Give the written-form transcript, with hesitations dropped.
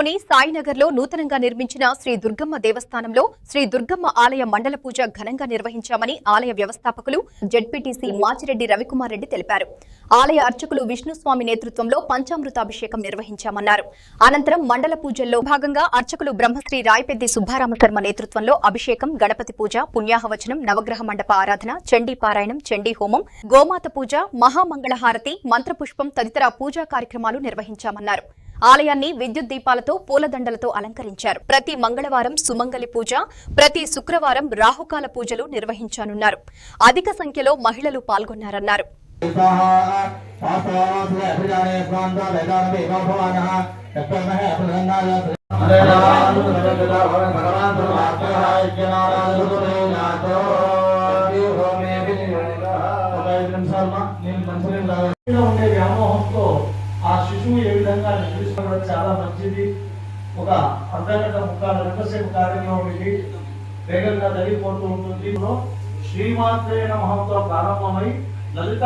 పట్టణంలోని సాయినగర్లో నూతనంగా నిర్మించిన శ్రీ దుర్గమ్మ దేవస్థానంలో శ్రీ దుర్గమ్మ ఆలయ మండల పూజ ఘనంగా నిర్వహించామని ఆలయ వ్యవస్థాపకులు జెడ్పీటీసీ మాచిరెడ్డి రవికుమార్ రెడ్డి తెలిపారు. ఆలయ అర్చకులు విష్ణుస్వామి నేతృత్వంలో పంచామృతాభిషేకం నిర్వహించామన్నారు. అనంతరం మండల పూజల్లో భాగంగా అర్చకులు బ్రహ్మశ్రీ రాయపెద్ది సుబ్బారామశర్మ నేతృత్వంలో అభిషేకం, గణపతి పూజ, పుణ్యాహవచనం, నవగ్రహ మండప ఆరాధన, చండీ పారాయణం, చండీ హోమం, గోమాత పూజ, మహామంగళహారతి, మంత్రపుష్పం తదితర పూజా కార్యక్రమాలు నిర్వహించామన్నారు. ఆలయాన్ని విద్యుత్ దీపాలతో, పూలదండలతో అలంకరించారు. ప్రతి మంగళవారం సుమంగళి పూజ, ప్రతి శుక్రవారం రాహుకాల పూజలు నిర్వహించనున్నారు. అధిక సంఖ్యలో మహిళలు పాల్గొన్నారన్నారు. ఆ శిశువు ఏ విధంగా నిర్మించడం చాలా మంచిది. ఒక అర్ధగంట గంట సేపు కార్యక్రమం ఇది వేగంగా జరిగిపోతూ ఉంటుంది. శ్రీమాత్రే నమఃతో ప్రారంభమై లలిత